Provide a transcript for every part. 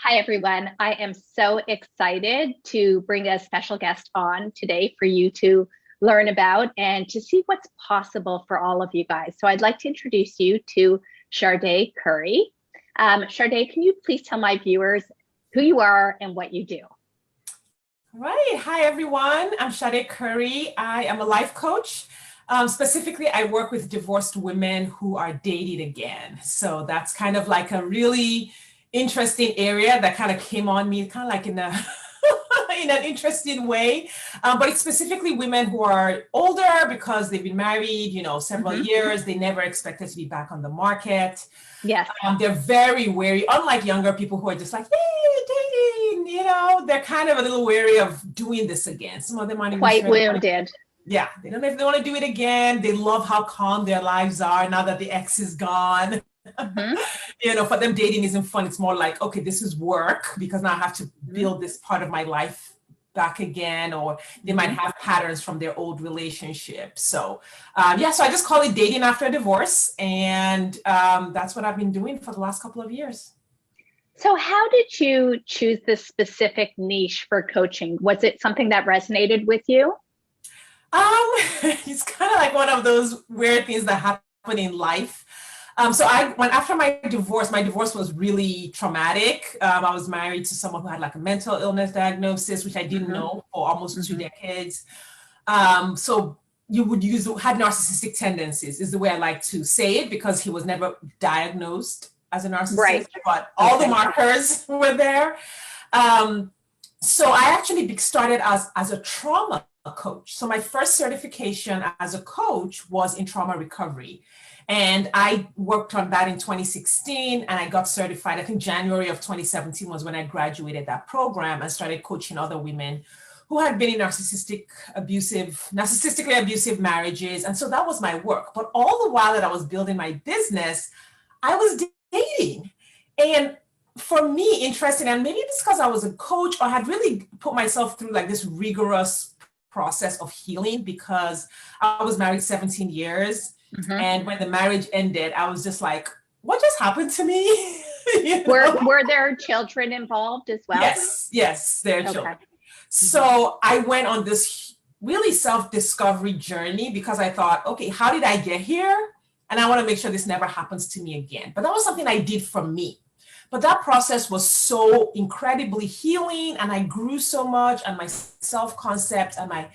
Hi, everyone. I am so excited to bring a special guest on today for you to learn about and to see what's possible for all of you guys. So I'd like to introduce you to Chardie Curry. Chardie, can you please tell my viewers who you are and what you do? Right. Hi, everyone. I'm Chardie Curry. I am a life coach. Specifically, I work with divorced women who are dating again. So that's kind of like a really interesting area that kind of came on me, kind of like in a in an interesting way. But it's specifically women who are older because they've been married, several Mhm. years. They never expected to be back on the market. Yes, They're very wary, unlike younger people who are just like, hey, dating, they're kind of a little wary of doing this again. Some of them aren't even quite sure. wounded. Yeah, they don't know if they want to do it again. They love how calm their lives are now that the ex is gone. Mhm. For them, dating isn't fun. It's more like, okay, this is work because now I have to Mhm. build this part of my life back again, or they might Mhm. have patterns from their old relationship. So, so I just call it dating after a divorce. And that's what I've been doing for the last couple of years. So how did you choose this specific niche for coaching? Was it something that resonated with you? Um, it's kind of like one of those weird things that happen in life. So when after my divorce was really traumatic. I was married to someone who had like a mental illness diagnosis, which I didn't Mhm. know for almost two Mhm. decades. So you would had narcissistic tendencies, is the way I like to say it, because he was never diagnosed as a narcissist, Right. but all the Okay. markers were there. Um, so I actually started as a trauma coach. So my first certification as a coach was in trauma recovery. And I worked on that in 2016 and I got certified. I think January of 2017 was when I graduated that program and started coaching other women who had been in narcissistically abusive marriages. And so that was my work. But all the while that I was building my business, I was dating. And for me, interesting, and maybe it's because I was a coach or had really put myself through like this rigorous process of healing, because I was married 17 years. Mhm. And when the marriage ended, I was just like, what just happened to me? you Were know? were there children involved as well? Yes, they're Okay. children. Mhm. So I went on this really self-discovery journey because I thought, okay, how did I get here? And I want to make sure this never happens to me again. But that was something I did for me. But that process was so incredibly healing, and I grew so much, and my self-concept and my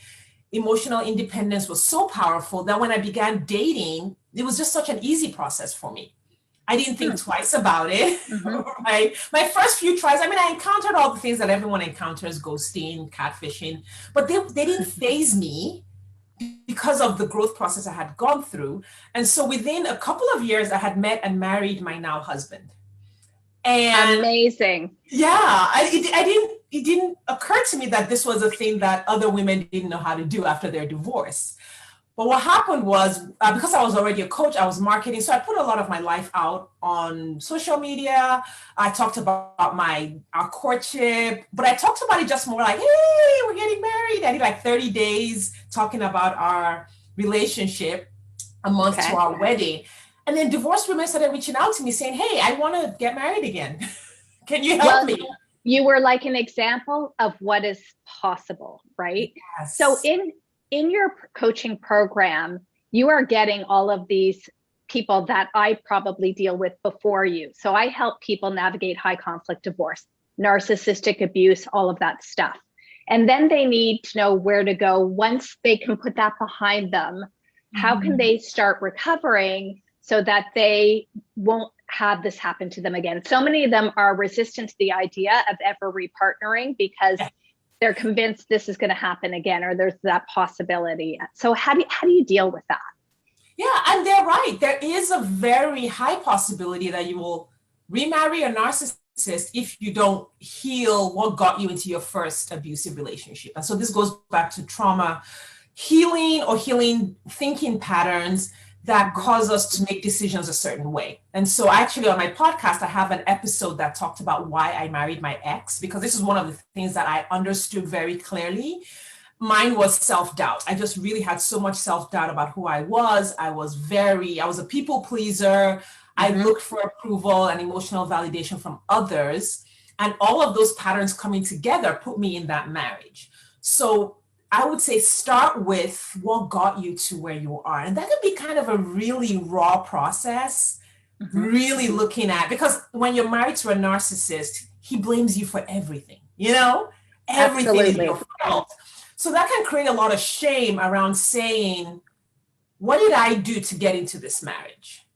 emotional independence was so powerful that when I began dating, it was just such an easy process for me. I didn't think twice about it. Mhm. Right? My first few tries, I mean, I encountered all the things that everyone encounters, ghosting, catfishing, but they didn't phase me because of the growth process I had gone through. And so within a couple of years, I had met and married my now husband. And Amazing. yeah, it didn't occur to me that this was a thing that other women didn't know how to do after their divorce. But what happened was, because I was already a coach, I was marketing. So I put a lot of my life out on social media. I talked about our courtship, but I talked about it just more like, hey, we're getting married. I did like 30 days talking about our relationship, a month to Okay. our wedding. And then divorced women started reaching out to me saying, hey, I want to get married again. Can you help Well, me? you were like an example of what is possible, right? So Yes. in your coaching program, you are getting all of these people that I probably deal with before you. So I help people navigate high conflict divorce, narcissistic abuse, all of that stuff. And then they need to know where to go once they can put that behind them. How can Mhm. they start recovering so that they won't have this happen to them again? So many of them are resistant to the idea of ever repartnering because they're convinced this is going to happen again, or there's that possibility. So how do you deal with that? Yeah, and they're right. There is a very high possibility that you will remarry a narcissist if you don't heal what got you into your first abusive relationship. And so this goes back to trauma healing, or healing thinking patterns that Mm-hmm. cause us to make decisions a certain way. And so actually on my podcast, I have an episode that talked about why I married my ex, because this is one of the things that I understood very clearly. Mine was self-doubt. I just really had so much self-doubt about who I was. I was a people pleaser. I Mm-hmm. looked for approval and emotional validation from others. And all of those patterns coming together put me in that marriage. So I would say start with what got you to where you are. And that could be kind of a really raw process, really looking at, because when you're married to a narcissist, he blames you for everything, everything is your fault. So that can create a lot of shame around saying, what did I do to get into this marriage?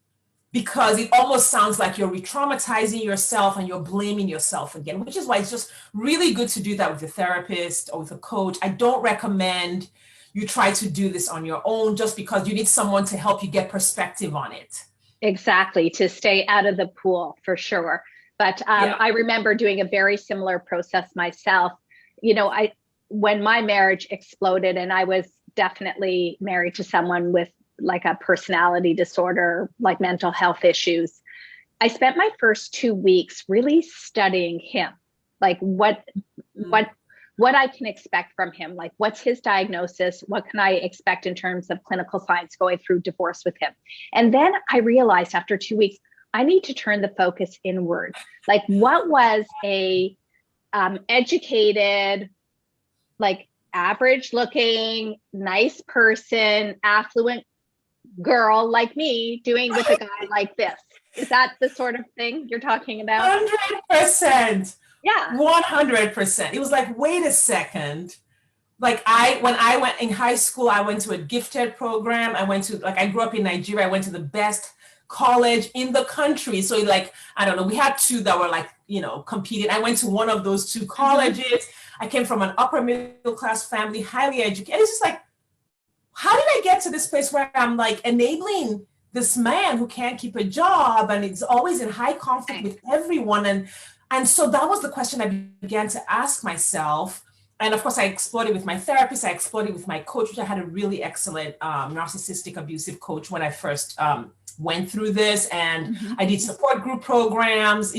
Because it almost sounds like you're re-traumatizing yourself and you're blaming yourself again, which is why it's just really good to do that with a therapist or with a coach. I don't recommend you try to do this on your own just because you need someone to help you get perspective on it. Exactly, to stay out of the pool for sure. But I remember doing a very similar process myself. When my marriage exploded, and I was definitely married to someone with like a personality disorder, like mental health issues, I spent my first 2 weeks really studying him, like what I can expect from him, like what's his diagnosis, what can I expect in terms of clinical signs going through divorce with him. And then I realized after 2 weeks, I need to turn the focus inward. Like what was a educated, like average looking, nice person, affluent girl like me doing with a guy like this? Is that the sort of thing you're talking about? 100%. Yeah. 100%. It was like, wait a second. Like when I went in high school, I went to a gifted program. I grew up in Nigeria. I went to the best college in the country. So I don't know, we had two that were competing. I went to one of those two colleges. I came from an upper middle class family, highly educated. It's just like, how did I get to this place where I'm like enabling this man who can't keep a job and it's always in high conflict with everyone? And so that was the question I began to ask myself. And of course, I explored it with my therapist. I explored it with my coach, which I had a really excellent narcissistic abusive coach when I first went through this. And I did support group programs.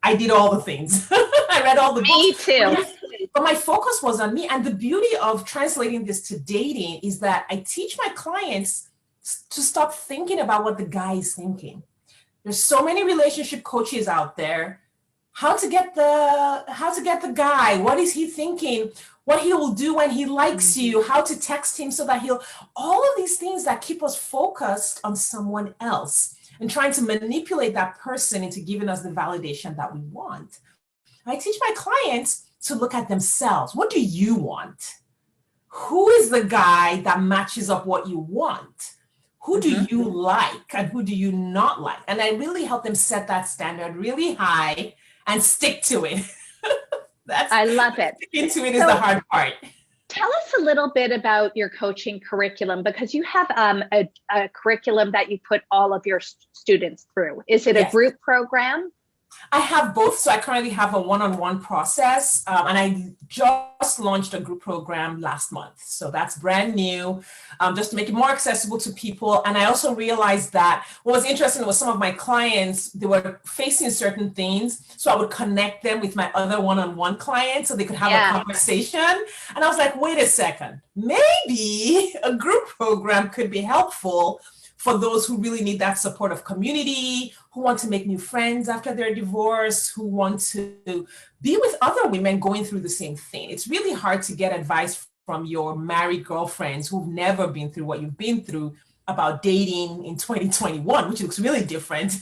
I did all the things. I read all the books. Me too. But my focus was on me. And the beauty of translating this to dating is that I teach my clients to stop thinking about what the guy is thinking. There's so many relationship coaches out there. How to get the guy, what is he thinking, what he will do when he likes you, how to text him so that all of these things that keep us focused on someone else and trying to manipulate that person into giving us the validation that we want. I teach my clients to look at themselves. What do you want? Who is the guy that matches up what you want? Who do you like and who do you not like? And I really help them set that standard really high and stick to it. I love it. Sticking to it is the hard part. Tell us a little bit about your coaching curriculum, because you have a curriculum that you put all of your students through. Is it a group program? I have both. So I currently have a one-on-one process, and I just launched a group program last month. So that's brand new, just to make it more accessible to people. And I also realized that what was interesting was some of my clients, they were facing certain things. So I would connect them with my other one-on-one clients so they could have a conversation. And I was like, wait a second, maybe a group program could be helpful for those who really need that supportive community, who want to make new friends after their divorce, who want to be with other women going through the same thing. It's really hard to get advice from your married girlfriends who've never been through what you've been through about dating in 2021, which looks really different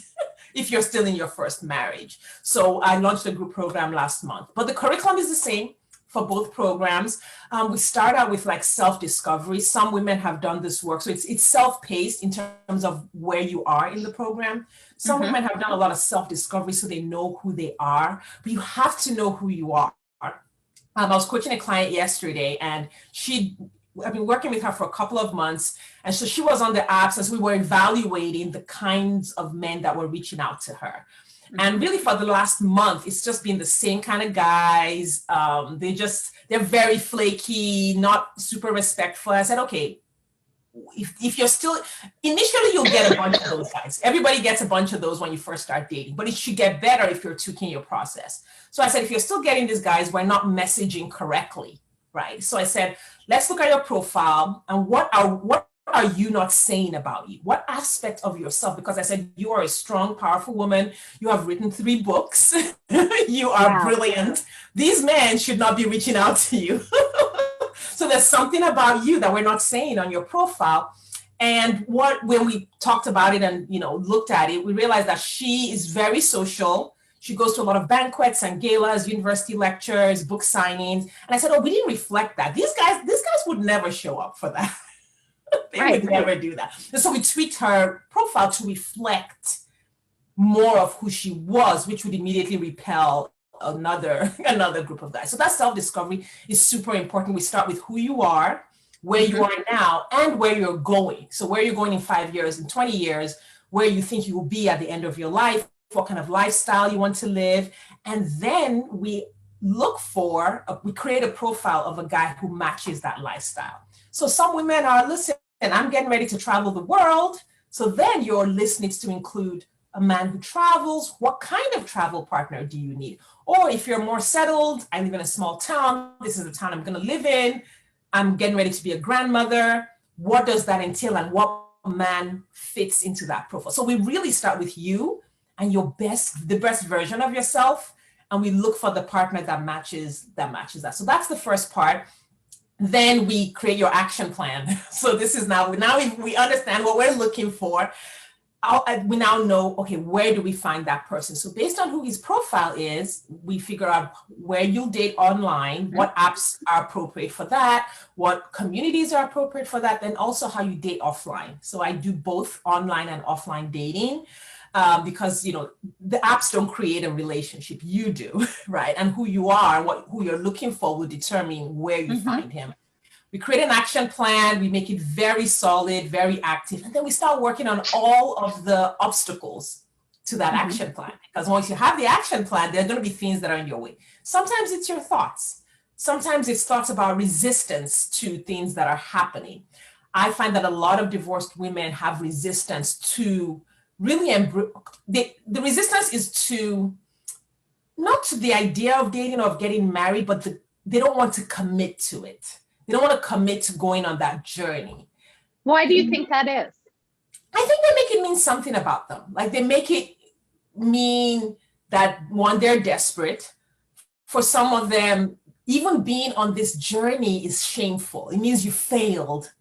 if you're still in your first marriage. So I launched a group program last month, but the curriculum is the same for both programs. We start out with like self-discovery. Some women have done this work. So it's self-paced in terms of where you are in the program. Some women have done a lot of self-discovery so they know who they are, but you have to know who you are. I was coaching a client yesterday and I've been working with her for a couple of months. And so she was on the apps as we were evaluating the kinds of men that were reaching out to her. And really for the last month, it's just been the same kind of guys. They're very flaky, not super respectful. I said, okay, if you're still, initially you'll get a bunch of those guys. Everybody gets a bunch of those when you first start dating, but it should get better if you're tweaking your process. So I said, if you're still getting these guys, we're not messaging correctly, right? So I said, let's look at your profile and what are you not saying about you? What aspect of yourself? Because I said you are a strong, powerful woman. You have written 3 books. You are brilliant. These men should not be reaching out to you. So there's something about you that we're not saying on your profile. And when we talked about it and looked at it, we realized that she is very social. She goes to a lot of banquets and galas, university lectures, book signings. And I said, oh, we didn't reflect that. These guys would never show up for that. They would never do that. And so we tweaked her profile to reflect more of who she was, which would immediately repel another group of guys. So that self-discovery is super important. We start with who you are, where you are now, and where you're going. So where you're going in 5 years, in 20 years, where you think you will be at the end of your life, what kind of lifestyle you want to live. And then we create a profile of a guy who matches that lifestyle. So some women are, listen, I'm getting ready to travel the world. So then your list needs to include a man who travels. What kind of travel partner do you need? Or if you're more settled, I live in a small town. This is the town I'm going to live in. I'm getting ready to be a grandmother. What does that entail, and what man fits into that profile? So we really start with you and the best version of yourself, and we look for the partner that matches that. So that's the first part. Then we create your action plan. So this is now we understand what we're looking for. We now know, okay, where do we find that person? So based on who his profile is, we figure out where you'll date online, what apps are appropriate for that, what communities are appropriate for that, and also how you date offline. So I do both online and offline dating. Because the apps don't create a relationship, you do, right? And who you are, who you're looking for will determine where you find him. We create an action plan, we make it very solid, very active, and then we start working on all of the obstacles to that action plan. Because once you have the action plan, there are going to be things that are in your way. Sometimes it's your thoughts. Sometimes it's thoughts about resistance to things that are happening. I find that a lot of divorced women have resistance to really the resistance is to not to the idea of dating or of getting married, but they don't want to commit to it. They don't want to commit to going on that journey. Why do you think that is? I think they make it mean something about them. Like they make it mean that, one, they're desperate. For some of them, even being on this journey is shameful. It means you failed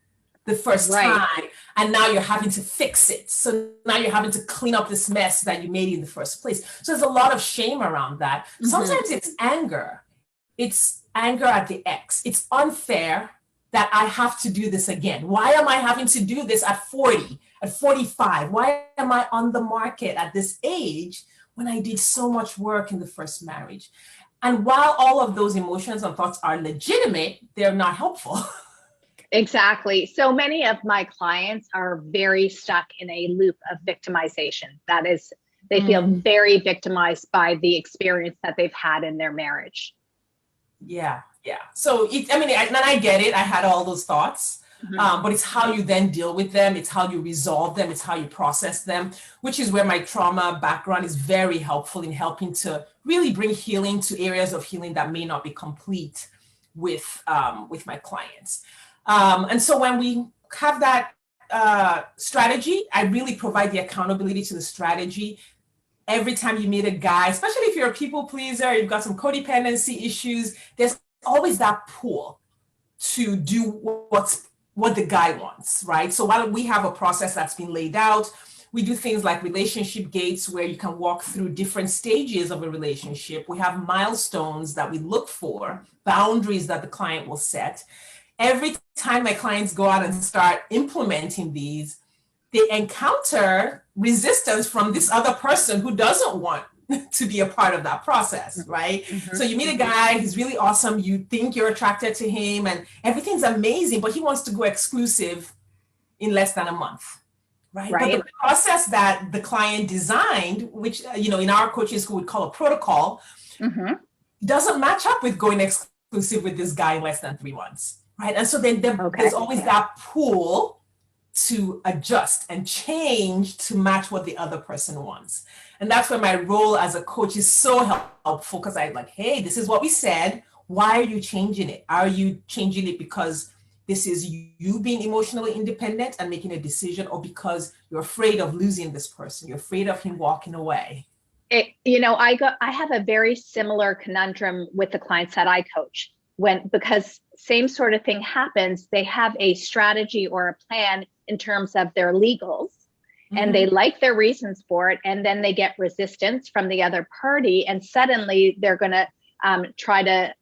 the first time, and now you're having to fix it. So now you're having to clean up this mess that you made in the first place. So there's a lot of shame around that. Sometimes it's anger. It's anger at the ex. It's unfair that I have to do this again. Why am I having to do this at 40, at 45? Why am I on the market at this age when I did so much work in the first marriage? And while all of those emotions and thoughts are legitimate, they're not helpful. Exactly. So many of my clients are very stuck in a loop of victimization. That is, they feel very victimized by the experience that they've had in their marriage. Yeah. So, I get it. I had all those thoughts, but it's how you then deal with them. It's how you resolve them. It's how you process them, which is where my trauma background is very helpful in helping to really bring healing to areas of healing that may not be complete with my clients. And so when we have that strategy, I really provide the accountability to the strategy. Every time you meet a guy, especially if you're a people pleaser, you've got some codependency issues, there's always that pull to do what the guy wants, right? So while we have a process that's been laid out, we do things like relationship gates where you can walk through different stages of a relationship. We have milestones that we look for, boundaries that the client will set. Every time my clients go out and start implementing these, they encounter resistance from this other person who doesn't want to be a part of that process, right? So you meet a guy, he's really awesome, you think you're attracted to him and everything's amazing, but he wants to go exclusive in less than a month, right? But the process that the client designed, which, in our coaching school, we call a protocol, doesn't match up with going exclusive with this guy in less than 3 months, right? And so then there's always that pull to adjust and change to match what the other person wants. And that's where my role as a coach is so helpful, because I'm like, hey, this is what we said. Why are you changing it? Are you changing it because this is you being emotionally independent and making a decision, or because you're afraid of losing this person, you're afraid of him walking away? I have a very similar conundrum with the clients that I coach, because same sort of thing happens. They have a strategy or a plan in terms of their legals, and they like their reasons for it. And then they get resistance from the other party, and suddenly they're going to try to,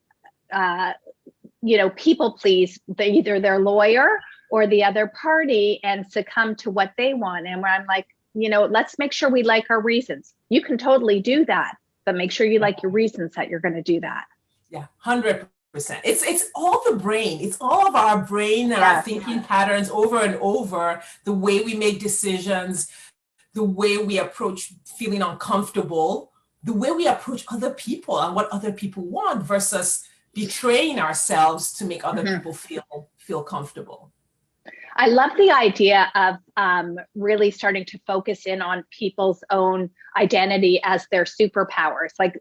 people please either their lawyer or the other party and succumb to what they want. And where I'm like, let's make sure we like our reasons. You can totally do that, but make sure you like your reasons that you're going to do that. Yeah, 100%. It's all the brain. It's all of our brain and our thinking patterns over and over, the way we make decisions, the way we approach feeling uncomfortable, the way we approach other people and what other people want versus betraying ourselves to make other people feel comfortable. I love the idea of really starting to focus in on people's own identity as their superpowers. Like,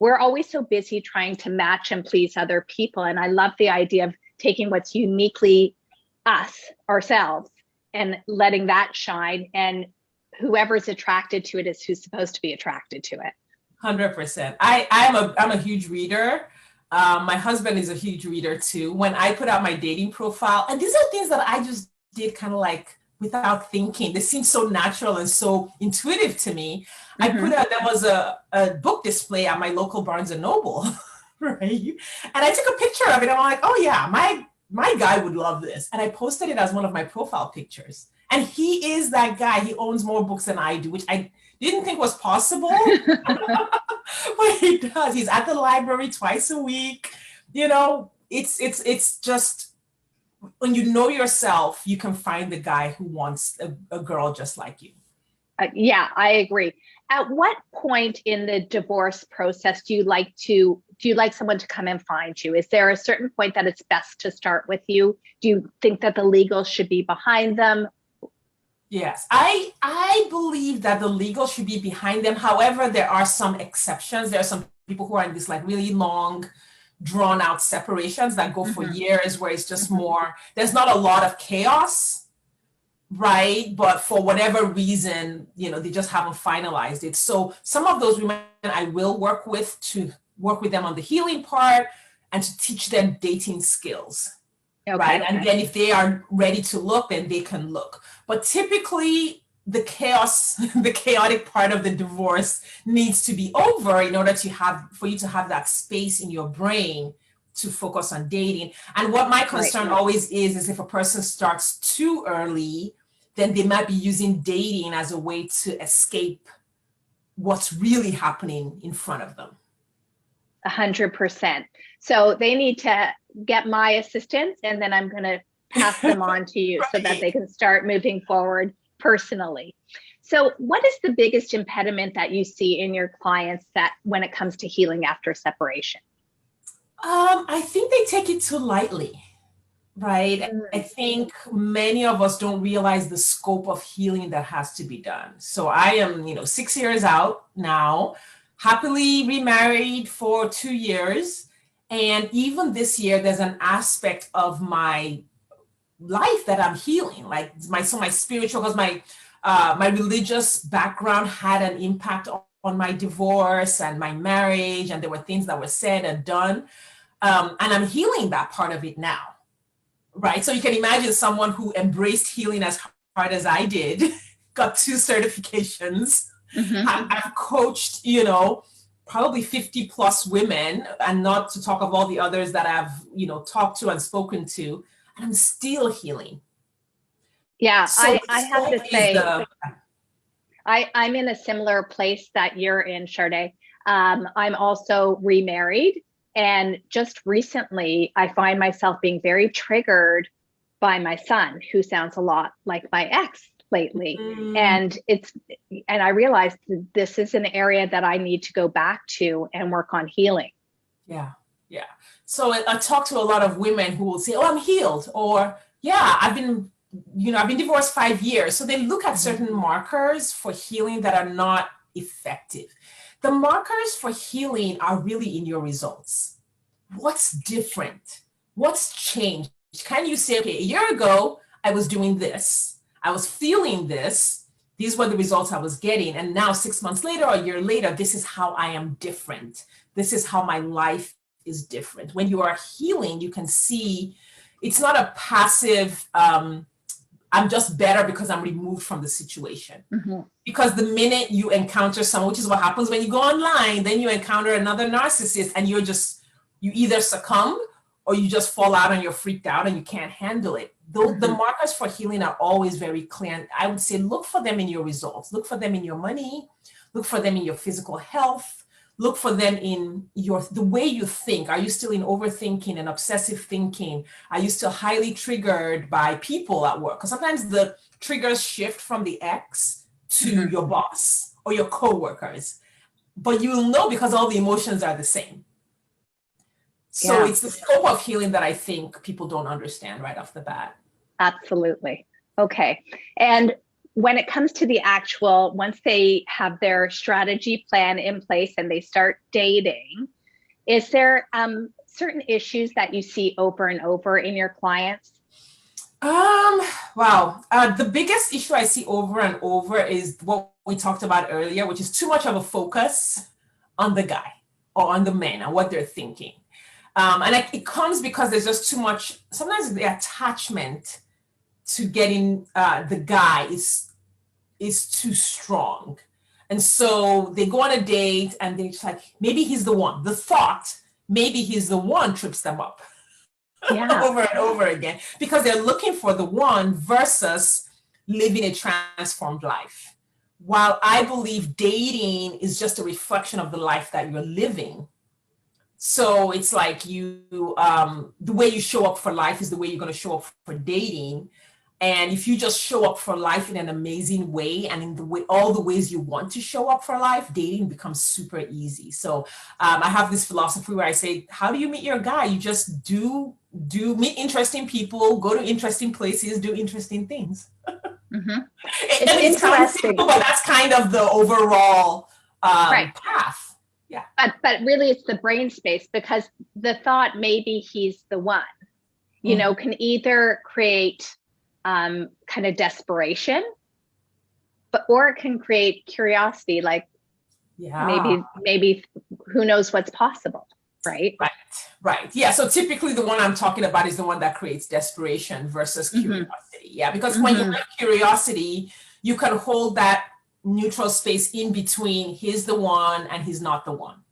we're always so busy trying to match and please other people. And I love the idea of taking what's uniquely ourselves, and letting that shine. And whoever's attracted to it is who's supposed to be attracted to it. 100%. I'm a huge reader. My husband is a huge reader too. When I put out my dating profile, and these are things that I just did kind of like without thinking. They seem so natural and so intuitive to me. I put out, there was a book display at my local Barnes and Noble, right? And I took a picture of it. And I'm like, oh yeah, my guy would love this. And I posted it as one of my profile pictures. And he is that guy. He owns more books than I do, which I didn't think was possible. But he does. He's at the library twice a week. It's just, when you know yourself, you can find the guy who wants a girl just like you. Yeah, I agree. At what point in the divorce process do you like someone to come and find you? Is there a certain point that it's best to start with you? Do you think that the legal should be behind them? Yes, I believe that the legal should be behind them. However, there are some exceptions. There are some people who are in this like really long, drawn out separations that go for years, where it's just more, there's not a lot of chaos, right? But for whatever reason, they just haven't finalized it. So some of those women I will work with them on the healing part and to teach them dating skills. Okay. Right. And then if they are ready to look, then they can look. But typically the chaotic part of the divorce needs to be over in order for you to have that space in your brain to focus on dating. And what my concern always is if a person starts too early, then they might be using dating as a way to escape what's really happening in front of them. 100%. So they need to get my assistance, and then I'm going to pass them on to you so that they can start moving forward personally. So what is the biggest impediment that you see in your clients that when it comes to healing after separation? I think they take it too lightly, right? I think many of us don't realize the scope of healing that has to be done. So I am, 6 years out now, happily remarried for 2 years. And even this year, there's an aspect of my life that I'm healing. Like my spiritual, because my religious background had an impact on my divorce and my marriage. And there were things that were said and done. And I'm healing that part of it now. Right. So you can imagine someone who embraced healing as hard as I did, got 2 certifications. I've coached, probably 50 plus women, and not to talk of all the others that I've, talked to and spoken to, and I'm still healing. Yeah, so I have to say, I'm in a similar place that you're in, Chardie. I'm also remarried. And just recently, I find myself being very triggered by my son, who sounds a lot like my ex lately. And I realized this is an area that I need to go back to and work on healing. Yeah. Yeah. So I talk to a lot of women who will say, oh, I'm healed, or I've been divorced 5 years. So they look at certain markers for healing that are not effective. The markers for healing are really in your results. What's different? What's changed? Can you say, okay, a year ago, I was doing this, I was feeling this, these were the results I was getting, and now 6 months later or a year later, this is how I am different. This is how my life is different. When you are healing, you can see it's not a passive, I'm just better because I'm removed from the situation. Mm-hmm. Because the minute you encounter someone, which is what happens when you go online, then you encounter another narcissist and you either succumb or you just fall out and you're freaked out and you can't handle it. Mm-hmm. The markers for healing are always very clear. I would say look for them in your results. Look for them in your money. Look for them in your physical health. Look for them in the way you think. Are you still in overthinking and obsessive thinking? Are you still highly triggered by people at work? Because sometimes the triggers shift from the ex to your boss or your coworkers. But you'll know because all the emotions are the same. So it's the scope of healing that I think people don't understand right off the bat. Absolutely. Okay. And when it comes to the actual, once they have their strategy plan in place and they start dating, is there certain issues that you see over and over in your clients? Wow. The biggest issue I see over and over is what we talked about earlier, which is too much of a focus on the guy or on the man and what they're thinking. And it comes because there's just too much, sometimes the attachment to getting the guy is too strong. And so they go on a date and they're just like, maybe he's the one. The thought, maybe he's the one, trips them up over and over again because they're looking for the one versus living a transformed life. While I believe dating is just a reflection of the life that you're living. So it's like the way you show up for life is the way you're going to show up for dating. And if you just show up for life in an amazing way and in all the ways you want to show up for life, dating becomes super easy. So I have this philosophy where I say, how do you meet your guy? You just do meet interesting people, go to interesting places, do interesting things. Mm-hmm. It's interesting, but that's kind of the overall path. Yeah. But really it's the brain space because the thought maybe he's the one, you know, can either create kind of desperation, or it can create curiosity, like maybe who knows what's possible, right? Right. Yeah. So typically the one I'm talking about is the one that creates desperation versus curiosity. Yeah. Because when you have curiosity, you can hold that neutral space in between he's the one and he's not the one.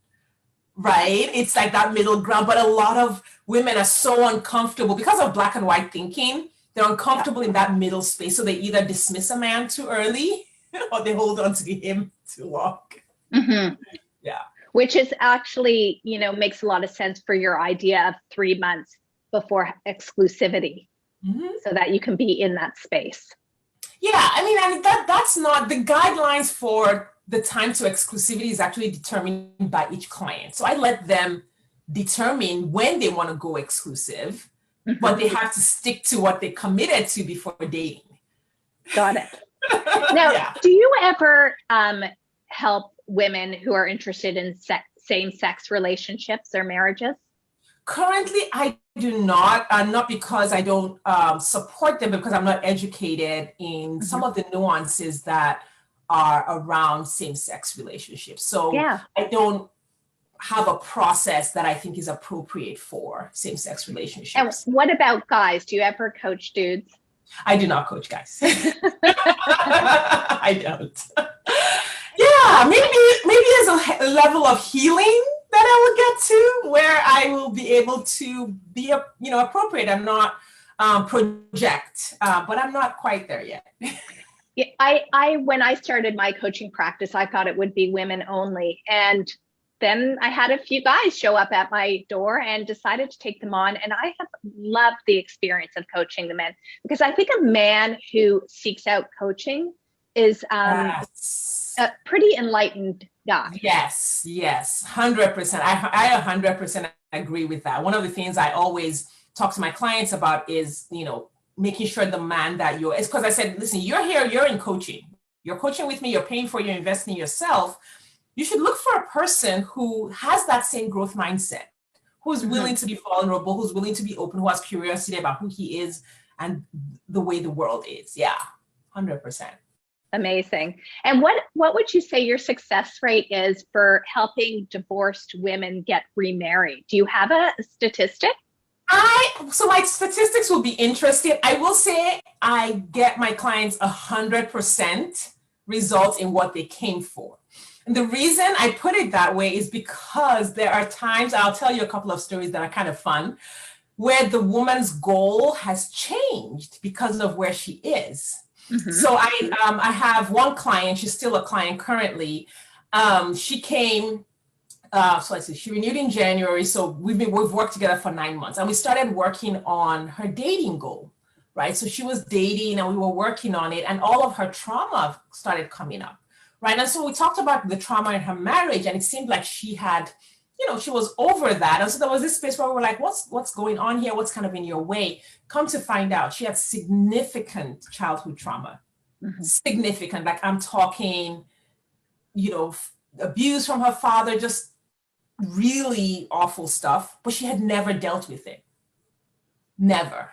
Right? It's like that middle ground. But a lot of women are so uncomfortable because of black and white thinking. They're uncomfortable in that middle space. So they either dismiss a man too early or they hold on to him too long. Mm-hmm. Yeah. Which is actually, makes a lot of sense for your idea of 3 months before exclusivity so that you can be in that space. Yeah. I mean, that's not the guidelines for the time to exclusivity is actually determined by each client. So I let them determine when they want to go exclusive. But they have to stick to what they committed to before dating. Got it. Now, do you ever help women who are interested in same-sex relationships or marriages? Currently, I do not. Not because I don't support them, but because I'm not educated in some of the nuances that are around same-sex relationships. So I don't have a process that I think is appropriate for same-sex relationships. And what about guys? Do you ever coach dudes? I do not coach guys. I don't. Yeah, maybe there's a level of healing that I will get to where I will be able to be appropriate. I'm not project, but I'm not quite there yet. Yeah, I when I started my coaching practice, I thought it would be women only, and then I had a few guys show up at my door and decided to take them on. And I have loved the experience of coaching the men because I think a man who seeks out coaching is a pretty enlightened guy. Yes, 100%. I 100% agree with that. One of the things I always talk to my clients about is, making sure the man that it's because I said, listen, you're here, you're in coaching. You're coaching with me, you're paying for it, you're investing in yourself. You should look for a person who has that same growth mindset, who's willing to be vulnerable, who's willing to be open, who has curiosity about who he is and the way the world is. Yeah, 100%. Amazing. And what would you say your success rate is for helping divorced women get remarried? Do you have a statistic? So my statistics will be interesting. I will say I get my clients 100% results in what they came for. And the reason I put it that way is because there are times, I'll tell you a couple of stories that are kind of fun, where the woman's goal has changed because of where she is. So I have one client, she's still a client currently. She came, she renewed in January. So we've worked together for 9 months and we started working on her dating goal, right? So she was dating and we were working on it and all of her trauma started coming up, right? And so we talked about the trauma in her marriage and it seemed like she had, she was over that. And so there was this space where we were like, what's going on here? What's kind of in your way? Come to find out, she had significant childhood trauma, significant, like I'm talking, abuse from her father, just really awful stuff, but she had never dealt with it. Never.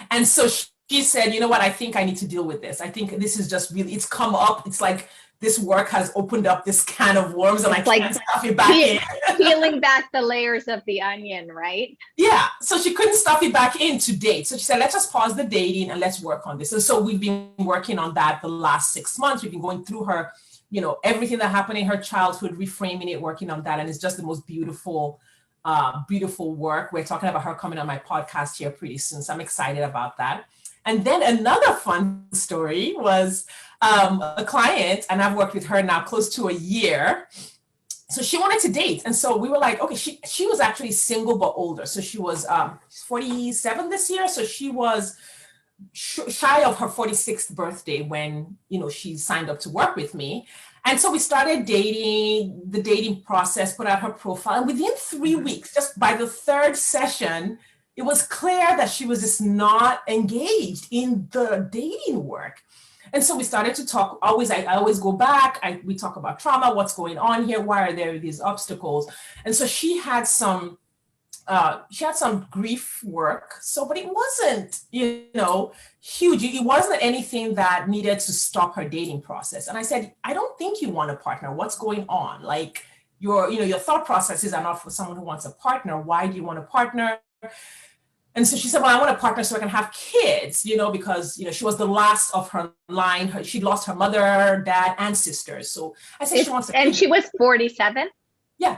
And so she said, you know what, I think I need to deal with this. I think this is just really, it's come up. It's like this work has opened up this can of worms and I can't stuff it back in. Peeling back the layers of the onion, right? Yeah. So she couldn't stuff it back in to date. So she said, let's just pause the dating and let's work on this. And so we've been working on that the last 6 months. We've been going through her, everything that happened in her childhood, reframing it, working on that. And it's just the most beautiful, beautiful work. We're talking about her coming on my podcast here pretty soon. So I'm excited about that. And then another fun story was a client, and I've worked with her now close to a year. So she wanted to date. And so we were like, okay, she was actually single, but older. So she was 47 this year. So she was shy of her 46th birthday when, she signed up to work with me. And so we started dating, the dating process, put out her profile. And within 3 weeks, just by the third session, it was clear that she was just not engaged in the dating work. And so we started to talk. I always go back. We talk about trauma, what's going on here, why are there these obstacles? And so she had some grief work. So, but it wasn't, huge. It wasn't anything that needed to stop her dating process. And I said, I don't think you want a partner. What's going on? Like your thought processes are not for someone who wants a partner. Why do you want a partner? And so she said, well, I want a partner so I can have kids, because, she was the last of her line. She'd lost her mother, dad, and sisters. So I said, she wants a kid. And she was 47? Yeah.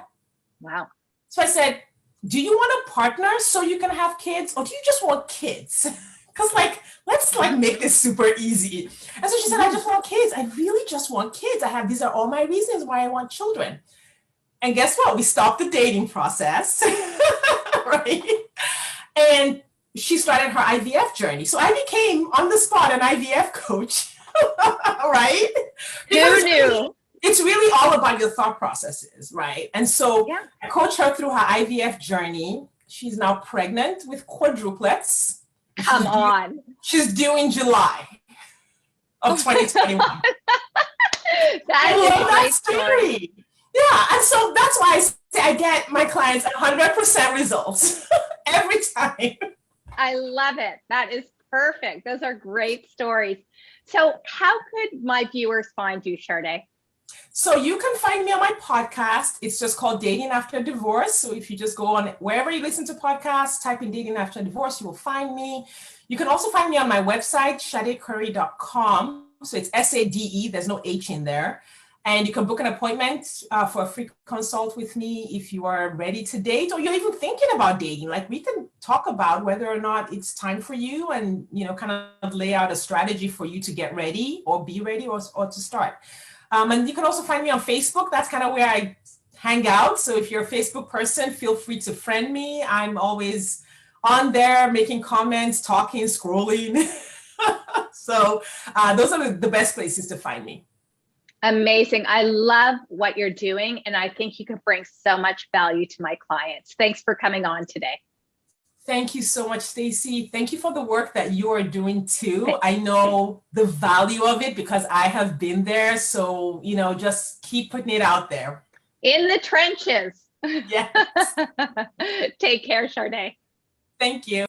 Wow. So I said, do you want a partner so you can have kids, or do you just want kids? Because let's make this super easy. And so she said, I just want kids. I really just want kids. These are all my reasons why I want children. And guess what? We stopped the dating process, right? And she started her IVF journey. So I became on the spot an IVF coach, right? Who knew? It's really all about your thought processes, right? And so I coach her through her IVF journey. She's now pregnant with quadruplets. Come on. She's due in July of 2021. I love that story. Yeah, and so that's why I say I get my clients 100% results every time. I love it. That is perfect. Those are great stories. So how could my viewers find you, Chardie? So you can find me on my podcast. It's just called Dating After Divorce. So if you just go on wherever you listen to podcasts, type in Dating After Divorce, you will find me. You can also find me on my website, ShadieCurry.com. So it's SADE, there's no H in there. And you can book an appointment for a free consult with me if you are ready to date or you're even thinking about dating. Like we can talk about whether or not it's time for you and, kind of lay out a strategy for you to get ready or be ready or to start. And you can also find me on Facebook. That's kind of where I hang out. So if you're a Facebook person, feel free to friend me. I'm always on there making comments, talking, scrolling. So those are the best places to find me. Amazing. I love what you're doing. And I think you can bring so much value to my clients. Thanks for coming on today. Thank you so much, Stacey. Thank you for the work that you are doing too. I know the value of it because I have been there. So, just keep putting it out there. In the trenches. Yes. Take care, Chardie. Thank you.